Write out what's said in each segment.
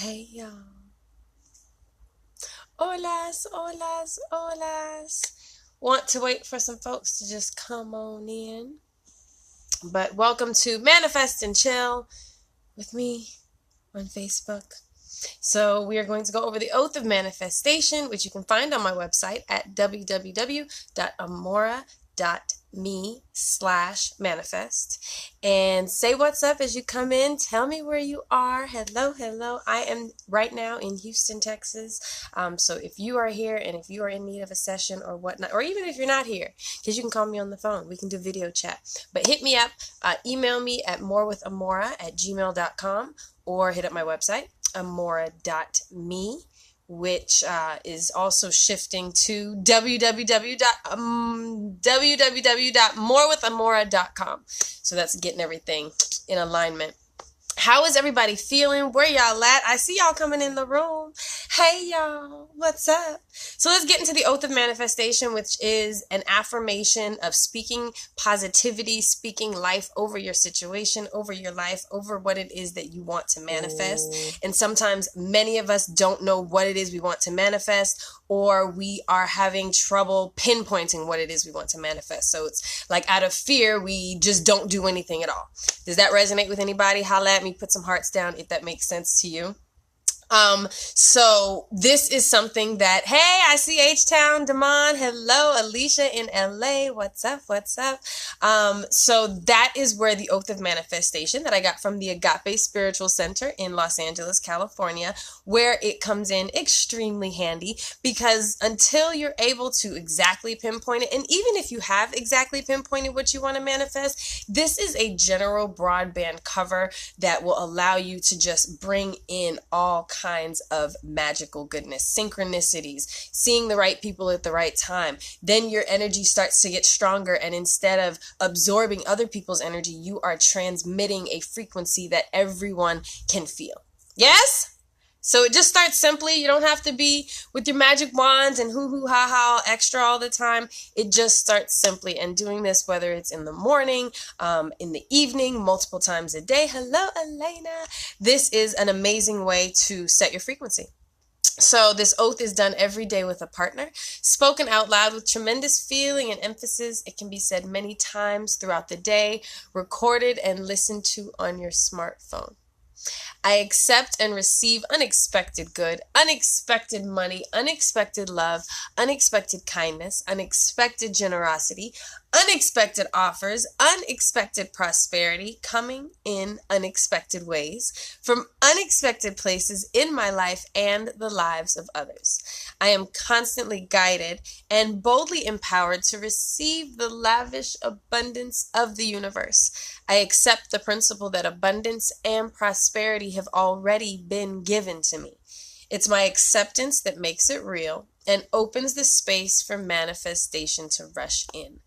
Hey y'all. Holas, holas, holas. Want to wait for some folks to just come on in. But welcome to Manifest and Chill with me on Facebook. So we are going to go over the Oath of Manifestation, which you can find on my website at www.amora.me/manifest. And say what's up as you come in. Tell me where you are. Hello, hello. I am right now in Houston, Texas. So if you are here and if you are in need of a session or whatnot, or even if you're not here, because you can call me on the phone. We can do video chat. But hit me up. Email me at morewithamora@gmail.com or hit up my website, Amora.me, which is also shifting to www.morewithamora.com. So that's getting everything in alignment. How is everybody feeling? Where y'all at? I see y'all coming in the room. Hey y'all, what's up? So let's get into the Oath of Manifestation, which is an affirmation of speaking positivity, speaking life over your situation, over your life, over what it is that you want to manifest. And sometimes many of us don't know what it is we want to manifest, or we are having trouble pinpointing what it is we want to manifest. So it's like out of fear, we just don't do anything at all. Does that resonate with anybody? Holla at me, put some hearts down if that makes sense to you. So this is something that, hey, I see H-Town, Damon, hello, Alicia in LA, what's up, what's up? So that is where the Oath of Manifestation that I got from the Agape Spiritual Center in Los Angeles, California, where it comes in extremely handy, because until you're able to exactly pinpoint it, and even if you have exactly pinpointed what you want to manifest, this is a general broadband cover that will allow you to just bring in all kinds of magical goodness, synchronicities, seeing the right people at the right time. Then your energy starts to get stronger, and instead of absorbing other people's energy, you are transmitting a frequency that everyone can feel. Yes? So it just starts simply. You don't have to be with your magic wands and hoo-hoo, ha-ha, extra all the time. It just starts simply. And doing this, whether it's in the morning, in the evening, multiple times a day. Hello, Elena. This is an amazing way to set your frequency. So this oath is done every day with a partner, spoken out loud with tremendous feeling and emphasis. It can be said many times throughout the day, recorded and listened to on your smartphone. I accept and receive unexpected good, unexpected money, unexpected love, unexpected kindness, unexpected generosity, unexpected offers, unexpected prosperity coming in unexpected ways from unexpected places in my life and the lives of others. I am constantly guided and boldly empowered to receive the lavish abundance of the universe. I accept the principle that abundance and prosperity have already been given to me. It's my acceptance that makes it real and opens the space for manifestation to rush in.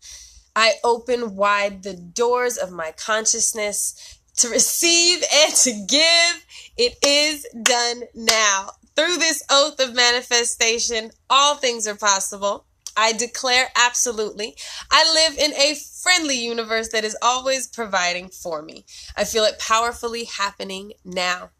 I open wide the doors of my consciousness to receive and to give. It is done now. Through this oath of manifestation, all things are possible. I declare absolutely. I live in a friendly universe that is always providing for me. I feel it powerfully happening now.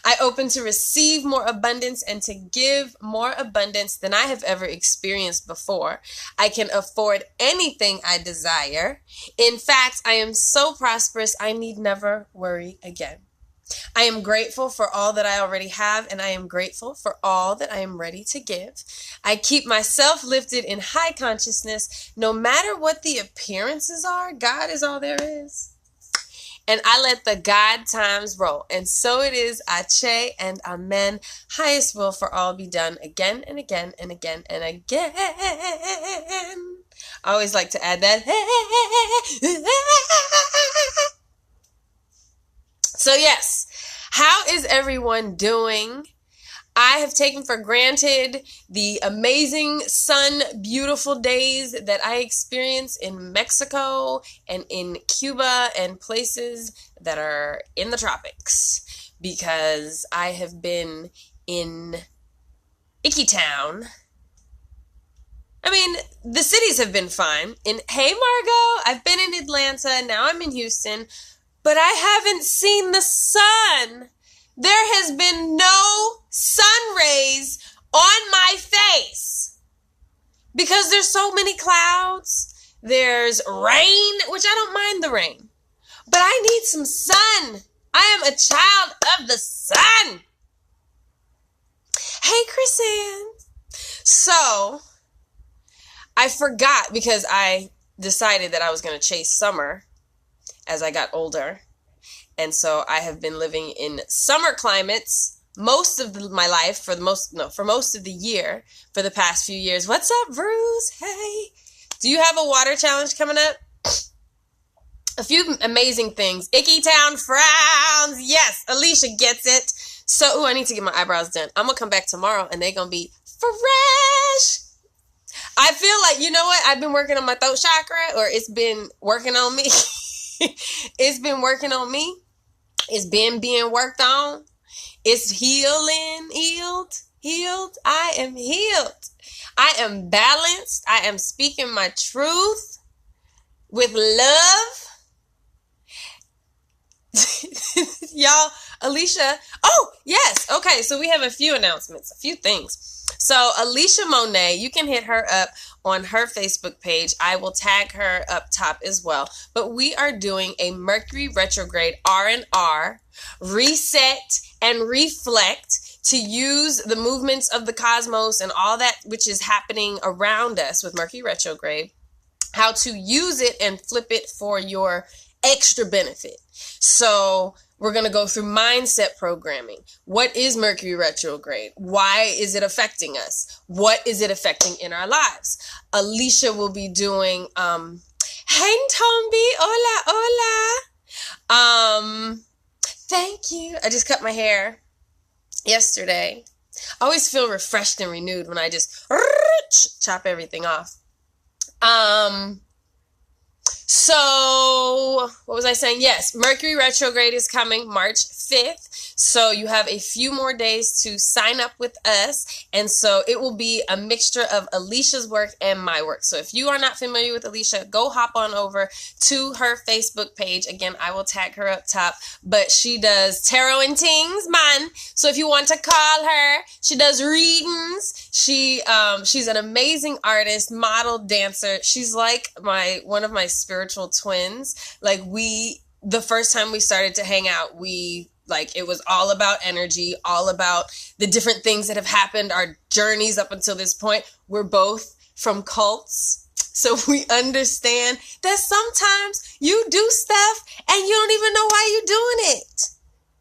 I open to receive more abundance and to give more abundance than I have ever experienced before. I can afford anything I desire. In fact, I am so prosperous, I need never worry again. I am grateful for all that I already have, and I am grateful for all that I am ready to give. I keep myself lifted in high consciousness. No matter what the appearances are, God is all there is. And I let the God times roll. And so it is, Ache and Amen. Highest will for all be done again and again and again and again. I always like to add that. So yes, how is everyone doing? I have taken for granted the amazing sun, beautiful days that I experience in Mexico and in Cuba and places that are in the tropics, because I have been in Icky Town. I mean, the cities have been fine. Hey Margot, I've been in Atlanta, now I'm in Houston, but I haven't seen the sun. there has been no sun rays on my face because there's so many clouds. There's rain, which I don't mind the rain, but I need some sun. I am a child of the sun. Hey, Chrisanne. So I forgot because I decided that I was going to chase summer as I got older. And so I have been living in summer climates most of my life for most of the year for the past few years. What's up, Bruce? Hey. Do you have a water challenge coming up? A few amazing things. Icky Town frowns. Yes, Alicia gets it. So, I need to get my eyebrows done. I'm going to come back tomorrow and they're going to be fresh. I feel like, you know what? I've been working on my throat chakra, or it's been working on me. It's been working on me. It's been being worked on. It's healed. I am healed. I am balanced. I am speaking my truth with love. Y'all, Alicia. Oh, yes. Okay, so we have a few announcements, a few things. So Alicia Monet, you can hit her up on her Facebook page. I will tag her up top as well. But we are doing a Mercury Retrograde R&R, reset and reflect to use the movements of the cosmos and all that which is happening around us with Mercury Retrograde, how to use it and flip it for your extra benefit. So we're going to go through mindset programming. What is Mercury retrograde? Why is it affecting us? What is it affecting in our lives? Alicia will be doing, hey, Tombi, hola. Thank you. I just cut my hair yesterday. I always feel refreshed and renewed when I just chop everything off. So what was I saying? Yes, Mercury retrograde is coming March 5th. So you have a few more days to sign up with us. And so it will be a mixture of Alicia's work and my work. So if you are not familiar with Alicia, go hop on over to her Facebook page. Again, I will tag her up top, but she does tarot and things, man. So if you want to call her, she does readings. She's an amazing artist, model, dancer. She's like one of my spiritual twins. Like the first time we started to hang out, it was all about energy, all about the different things that have happened, our journeys up until this point. We're both from cults, so we understand that sometimes you do stuff and you don't even know why you're doing it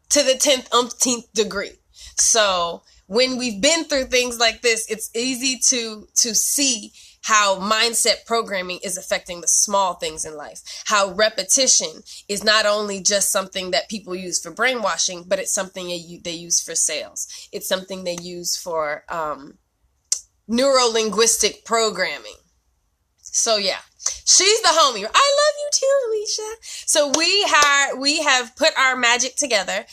to the 10th, umpteenth degree. So when we've been through things like this, it's easy to see how mindset programming is affecting the small things in life. How repetition is not only just something that people use for brainwashing, but it's something they use for sales. It's something they use for neuro-linguistic programming. So yeah, she's the homie. I love you too, Alicia. So we have put our magic together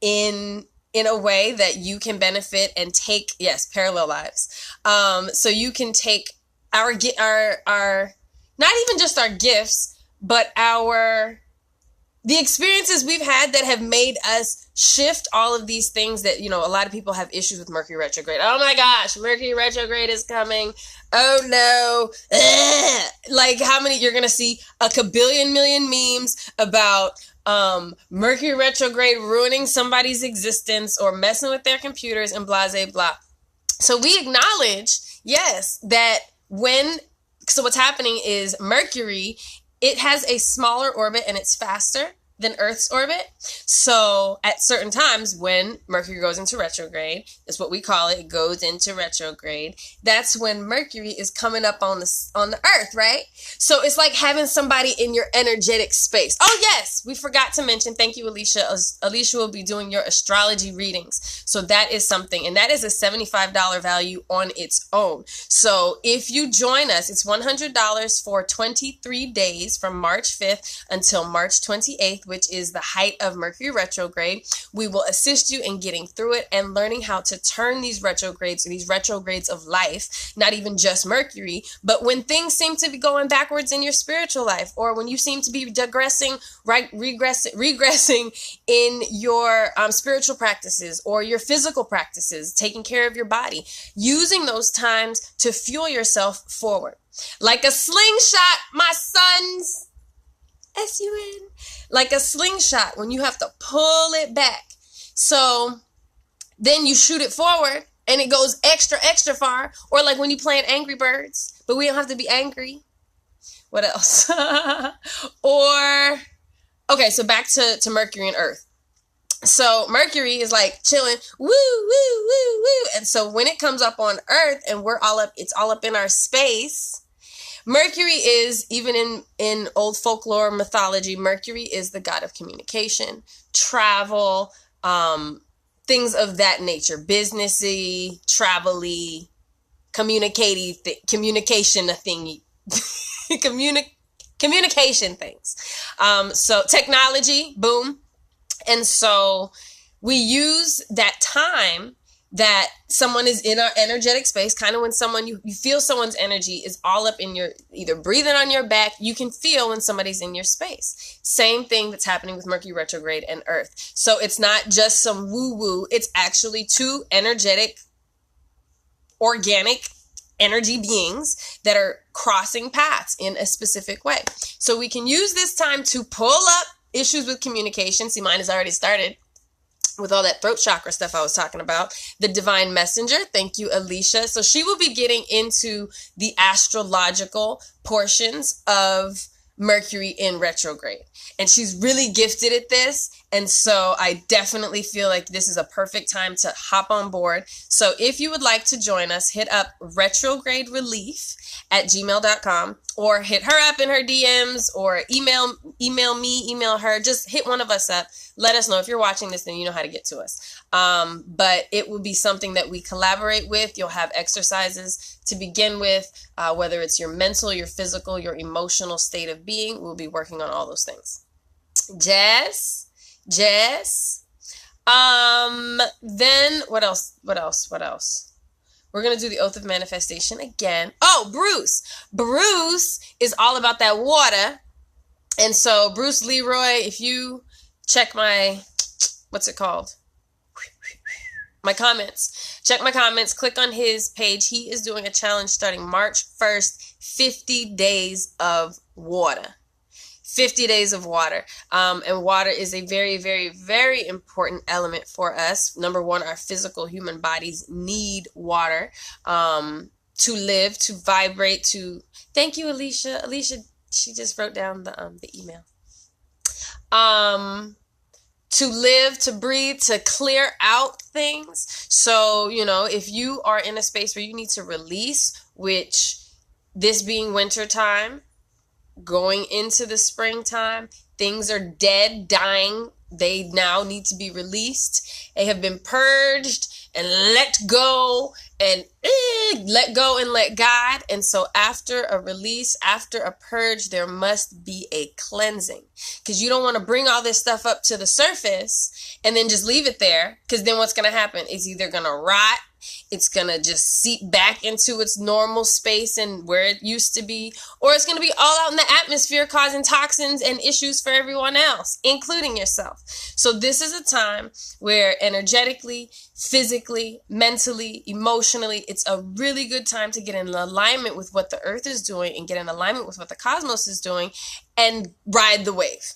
in a way that you can benefit and take, yes, parallel lives. So you can take our not even just our gifts, but the experiences we've had that have made us shift all of these things that, a lot of people have issues with Mercury retrograde. Oh my gosh, Mercury retrograde is coming. Oh no. Ugh. Like how many, you're going to see a kabillion million memes about Mercury retrograde ruining somebody's existence or messing with their computers and blah, blah, blah. So we acknowledge, yes, that so what's happening is Mercury, it has a smaller orbit and it's faster than Earth's orbit. So at certain times when Mercury goes into retrograde, that's what we call it, it goes into retrograde. That's when Mercury is coming up on the Earth, right? So it's like having somebody in your energetic space. Oh yes, we forgot to mention, thank you, Alicia. Alicia will be doing your astrology readings. So that is something, and that is a $75 value on its own. So if you join us, it's $100 for 23 days from March 5th until March 28th. 14th, which is the height of Mercury retrograde. We will assist you in getting through it and learning how to turn these retrogrades, or these retrogrades of life, not even just Mercury, but when things seem to be going backwards in your spiritual life, or when you seem to be regressing in your spiritual practices or your physical practices, taking care of your body, using those times to fuel yourself forward. Like a slingshot, my sons, S-U-N, like a slingshot when you have to pull it back. So then you shoot it forward and it goes extra, extra far. Or like when you playing Angry Birds, but we don't have to be angry. What else? Or, okay, so back to Mercury and Earth. So Mercury is like chilling, woo, woo, woo, woo. And so when it comes up on Earth and it's all up in our space, Mercury is, even in old folklore mythology, Mercury is the god of communication, travel, things of that nature, businessy, travel-y, communication thingy, communication things. So technology, boom. And so we use that time that someone is in our energetic space, kind of when someone, you feel someone's energy is all up in your, either breathing on your back, you can feel when somebody's in your space. Same thing that's happening with Mercury retrograde and Earth. So it's not just some woo-woo, it's actually two energetic, organic energy beings that are crossing paths in a specific way. So we can use this time to pull up issues with communication. See, mine has already started with all that throat chakra stuff I was talking about. The divine messenger. Thank you, Alicia. So she will be getting into the astrological portions of Mercury in retrograde. And she's really gifted at this. And so I definitely feel like this is a perfect time to hop on board. So if you would like to join us, hit up retrograderelief@gmail.com, or hit her up in her DMs, or email me, email her. Just hit one of us up. Let us know. If you're watching this, then you know how to get to us. But it will be something that we collaborate with. You'll have exercises to begin with, whether it's your mental, your physical, your emotional state of being. We'll be working on all those things. Jess. Then what else? We're going to do the Oath of Manifestation again. Oh, Bruce is all about that water. And so Bruce Leroy, if you check my, what's it called? My comments. Check my comments. Click on his page. He is doing a challenge starting March 1st, 50 days of water. 50 days of water. And water is a very, very, very important element for us. Number one, our physical human bodies need water to live, to vibrate, to... Thank you, Alicia. Alicia, she just wrote down the email. To live, to breathe, to clear out things. So, if you are in a space where you need to release, which this being winter time, going into the springtime, things are dead, dying. They now need to be released. They have been purged and let go and let go and let God. And so after a release, after a purge, there must be a cleansing, because you don't want to bring all this stuff up to the surface and then just leave it there, because then what's going to happen? It's either going to rot, it's going to just seep back into its normal space and where it used to be, or it's going to be all out in the atmosphere causing toxins and issues for everyone else, including yourself. So this is a time where energetically, physically, mentally, emotionally, it's a really good time to get in alignment with what the earth is doing and get in alignment with what the cosmos is doing and ride the wave.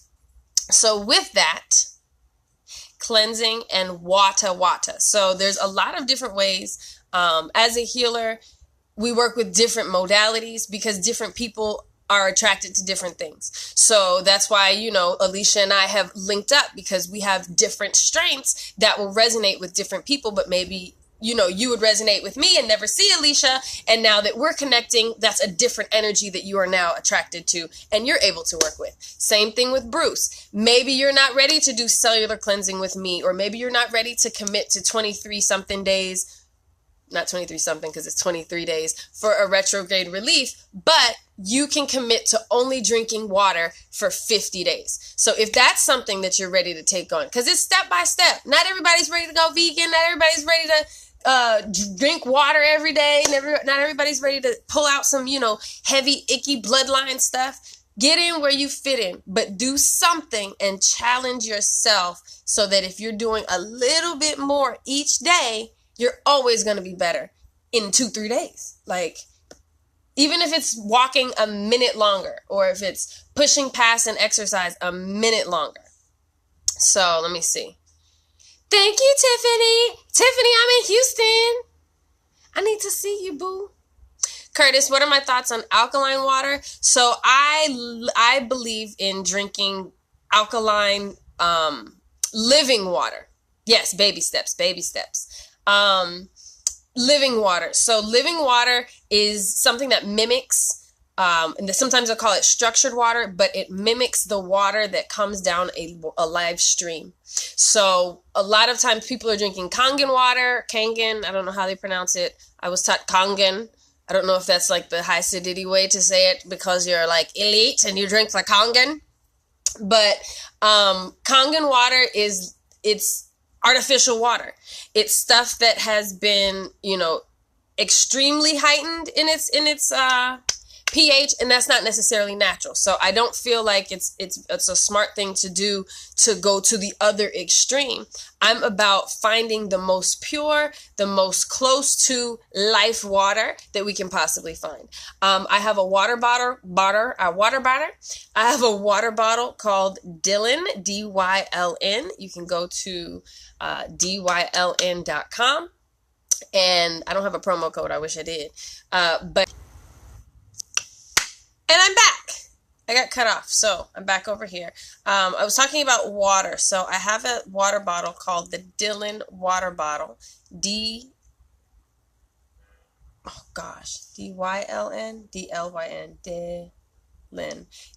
So with that, cleansing and wata. So there's a lot of different ways. As a healer, we work with different modalities because different people are attracted to different things. So that's why, Alicia and I have linked up, because we have different strengths that will resonate with different people, but maybe you would resonate with me and never see Alicia. And now that we're connecting, that's a different energy that you are now attracted to and you're able to work with. Same thing with Bruce. Maybe you're not ready to do cellular cleansing with me, or maybe you're not ready to commit to 23 something days not 23 something because it's 23 days for a retrograde relief, but you can commit to only drinking water for 50 days. So if that's something that you're ready to take on, because it's step by step. Not everybody's ready to go vegan. Not everybody's ready to drink water every day. Not everybody's ready to pull out some, heavy, icky bloodline stuff. Get in where you fit in, but do something and challenge yourself so that if you're doing a little bit more each day, you're always going to be better in 2-3 days. Like, even if it's walking a minute longer, or if it's pushing past an exercise a minute longer. So let me see. Thank you, Tiffany. Tiffany, I'm in Houston. I need to see you, boo. Curtis, what are my thoughts on alkaline water? So I believe in drinking alkaline living water. Yes, baby steps. Living water. So living water is something that mimics, and sometimes I call it structured water, but it mimics the water that comes down a live stream. So a lot of times people are drinking Kangen water, Kangen, I don't know how they pronounce it. I was taught Kangen. I don't know if that's like the high acidity way to say it because you're like elite and you drink the Kangen. But Kangen water it's artificial water. It's stuff that has been, extremely heightened in its pH, and that's not necessarily natural. So I don't feel like it's a smart thing to do to go to the other extreme. I'm about finding the most pure, the most close to life water that we can possibly find. I have a water bottle. I have a water bottle called Dyln, Dyln. You can go to dyln.com, and I don't have a promo code. I wish I did, but. And I'm back. I got cut off, so I'm back over here. I was talking about water. So I have a water bottle called the Dyln water bottle. Dyln.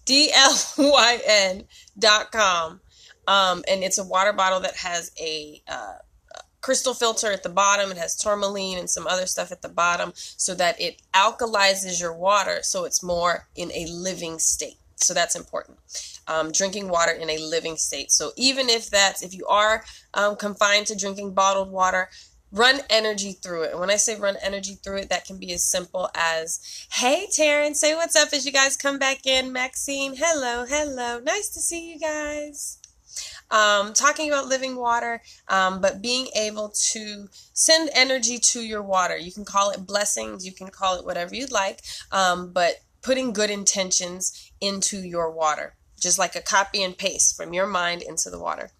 Dyln.com. And it's a water bottle that has a crystal filter at the bottom. It has tourmaline and some other stuff at the bottom so that it alkalizes your water so it's more in a living state. So that's important. Drinking water in a living state. So even if you are confined to drinking bottled water, run energy through it. And when I say run energy through it, that can be as simple as, hey, Taryn, say what's up as you guys come back in. Maxine, hello. Nice to see you guys. Talking about living water, but being able to send energy to your water. You can call it blessings, you can call it whatever you'd like, but putting good intentions into your water, just like a copy and paste from your mind into the water.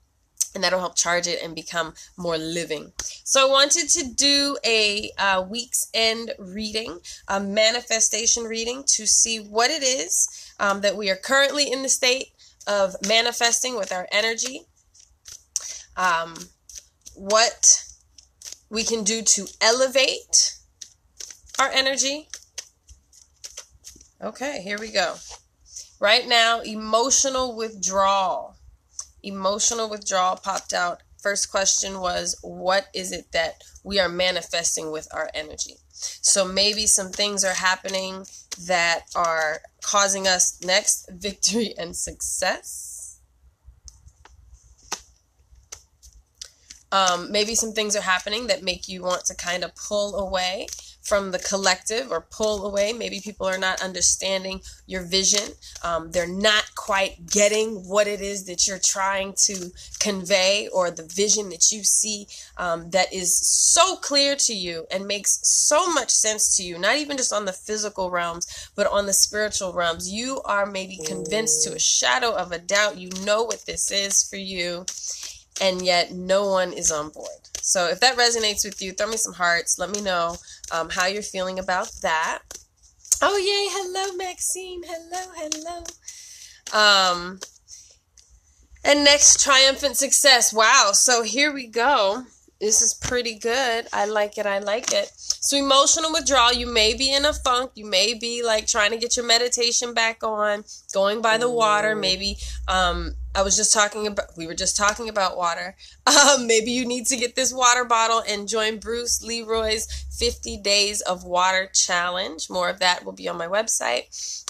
And that'll help charge it and become more living. So I wanted to do a week's end reading, a manifestation reading, to see what it is that we are currently in the state of manifesting with our energy, what we can do to elevate our energy. Okay, here we go. Right now, emotional withdrawal. Emotional withdrawal popped out. First question was, what is it that we are manifesting with our energy? So maybe some things are happening that are causing us next victory and success. Maybe some things are happening that make you want to kind of pull away from the collective, or pull away. Maybe people are not understanding your vision. They're not quite getting what it is that you're trying to convey, or the vision that you see that is so clear to you and makes so much sense to you, not even just on the physical realms, but on the spiritual realms. You are maybe convinced to a shadow of a doubt. You know what this is for you, and yet no one is on board. So if that resonates with you, throw me some hearts. Let me know how you're feeling about that. Oh, yay. Hello, Maxine. Hello. And next, triumphant success. Wow. So here we go. This is pretty good. I like it. So emotional withdrawal, you may be in a funk. You may be like trying to get your meditation back on, going by the water, maybe we were just talking about water. Maybe you need to get this water bottle and join Bruce Leroy's 50 Days of Water Challenge. More of that will be on my website.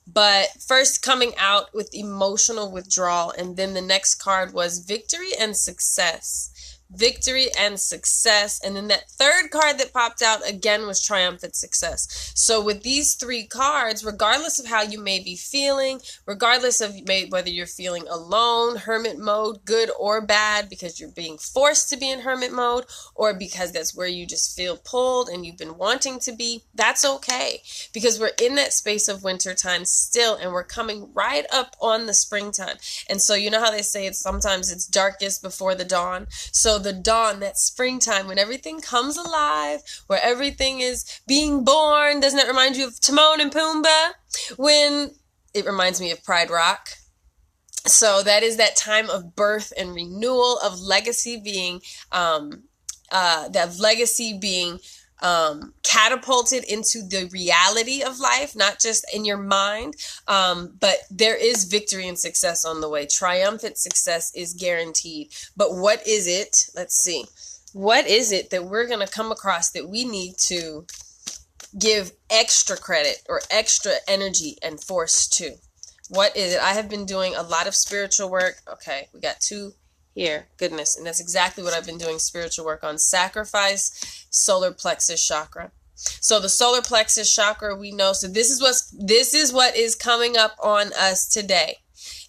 But first coming out with emotional withdrawal, and then the next card was victory and success. Victory and success. And then that third card that popped out again was triumphant success. So with these three cards, regardless of how you may be feeling, regardless of whether you're feeling alone, hermit mode, good or bad, because you're being forced to be in hermit mode, or because that's where you just feel pulled and you've been wanting to be, that's okay. Because we're in that space of winter time still, and we're coming right up on the springtime. And so you know how they say sometimes it's darkest before the dawn. So the dawn, that springtime, when everything comes alive, where everything is being born. Doesn't it remind you of Timon and Pumbaa? It reminds me of Pride Rock. So that is that time of birth and renewal, of legacy being catapulted into the reality of life, not just in your mind. But there is victory and success on the way. Triumphant success is guaranteed. But what is it? Let's see. What is it that we're going to come across that we need to give extra credit or extra energy and force to? What is it? I have been doing a lot of spiritual work. Okay, we got two here. Goodness. And that's exactly what I've been doing spiritual work on. Sacrifice, solar plexus chakra. So the solar plexus chakra, we know. So this is what is coming up on us today.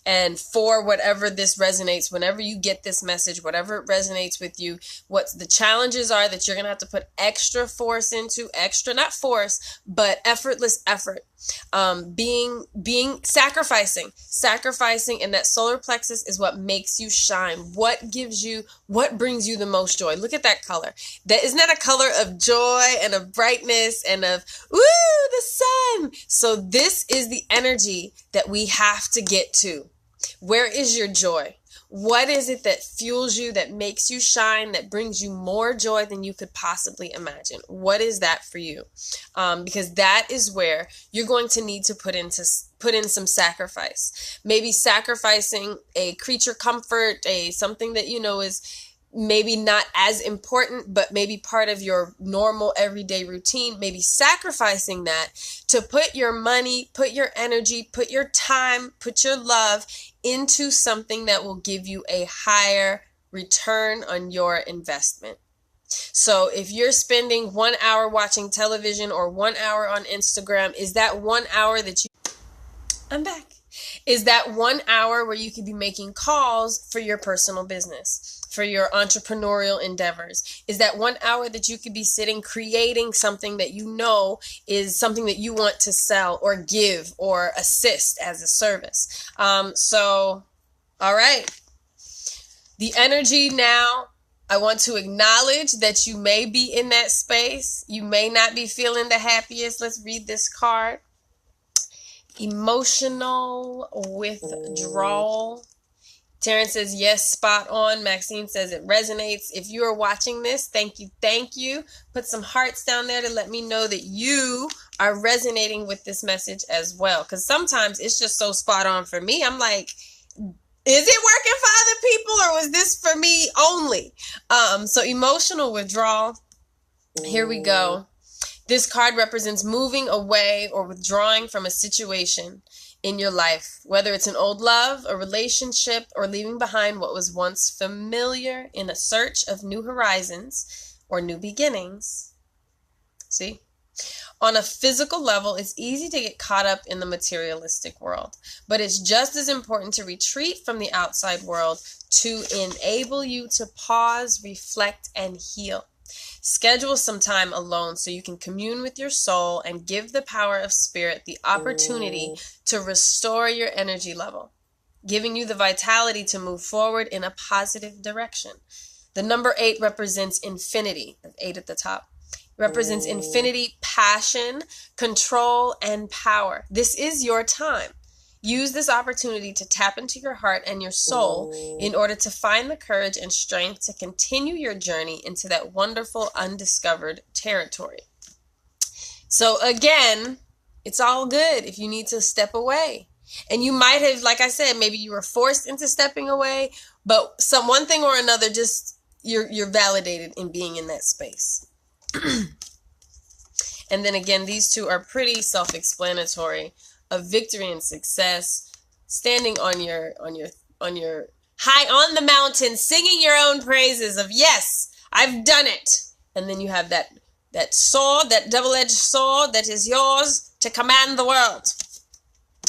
And for whatever this resonates, whenever you get this message, whatever it resonates with you, what the challenges are that you're going to have to put extra force into, not force, but effortless effort. Sacrificing, and that solar plexus is what makes you shine. What brings you the most joy? Look at that color. Isn't that a color of joy and of brightness and of, the sun? So this is the energy that we have to get to. Where is your joy? What is it that fuels you, that makes you shine, that brings you more joy than you could possibly imagine? What is that for you? Because that is where you're going to need to put in some sacrifice. Maybe sacrificing a creature comfort, something that you know is maybe not as important, but maybe part of your normal everyday routine. Maybe sacrificing that to put your money, put your energy, put your time, put your love into something that will give you a higher return on your investment. So if you're spending 1 hour watching television or 1 hour on Instagram, is that 1 hour I'm back. Is that 1 hour where you could be making calls for your personal business, for your entrepreneurial endeavors? Is that 1 hour that you could be sitting creating something that you know is something that you want to sell or give or assist as a service? All right. The energy now, I want to acknowledge that you may be in that space. You may not be feeling the happiest. Let's read this card. Emotional withdrawal. Terrence says, yes, spot on. Maxine says it resonates. If you are watching this, thank you. Put some hearts down there to let me know that you are resonating with this message as well. Because sometimes it's just so spot on for me. I'm like, is it working for other people or was this for me only? So emotional withdrawal. Here we go. This card represents moving away or withdrawing from a situation in your life, whether it's an old love, a relationship, or leaving behind what was once familiar in a search of new horizons or new beginnings. See? On a physical level, it's easy to get caught up in the materialistic world, but it's just as important to retreat from the outside world to enable you to pause, reflect, and heal. Schedule some time alone so you can commune with your soul and give the power of spirit the opportunity to restore your energy level, giving you the vitality to move forward in a positive direction. The number 8 represents infinity, 8 at the top. Represents infinity, passion, control, and power. This is your time. Use this opportunity to tap into your heart and your soul in order to find the courage and strength to continue your journey into that wonderful undiscovered territory. So again, it's all good if you need to step away. And you might have, like I said, maybe you were forced into stepping away, but one thing or another, just you're validated in being in that space. And then again, these two are pretty self-explanatory of victory and success, standing on your high on the mountain, singing your own praises of, yes, I've done it. And then you have that sword, that double-edged sword that is yours to command the world.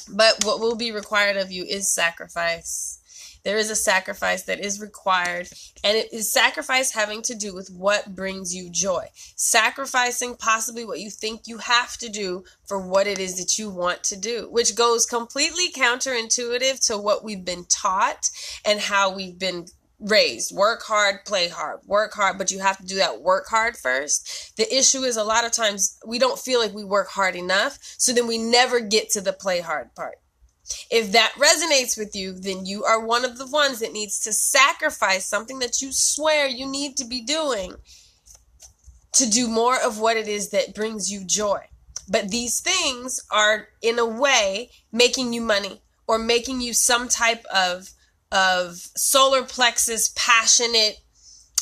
But what will be required of you is sacrifice. There is a sacrifice that is required, and it is sacrifice having to do with what brings you joy. Sacrificing possibly what you think you have to do for what it is that you want to do, which goes completely counterintuitive to what we've been taught and how we've been raised. Work hard, play hard. Work hard, but you have to do that work hard first. The issue is a lot of times we don't feel like we work hard enough, so then we never get to the play hard part. If that resonates with you, then you are one of the ones that needs to sacrifice something that you swear you need to be doing to do more of what it is that brings you joy. But these things are, in a way, making you money or making you some type of solar plexus, passionate,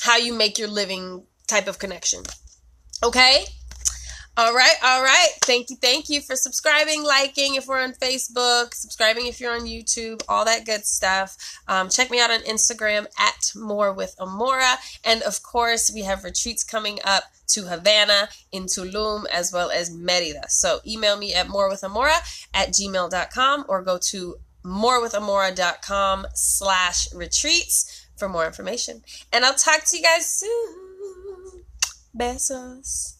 how you make your living type of connection. Okay? All right. Thank you for subscribing, liking if we're on Facebook, subscribing if you're on YouTube, all that good stuff. Check me out on Instagram at More with Amora. And of course, we have retreats coming up to Havana, in Tulum, as well as Merida. So email me at morewithamora@gmail.com or go to morewithamora.com/retreats for more information. And I'll talk to you guys soon. Besos.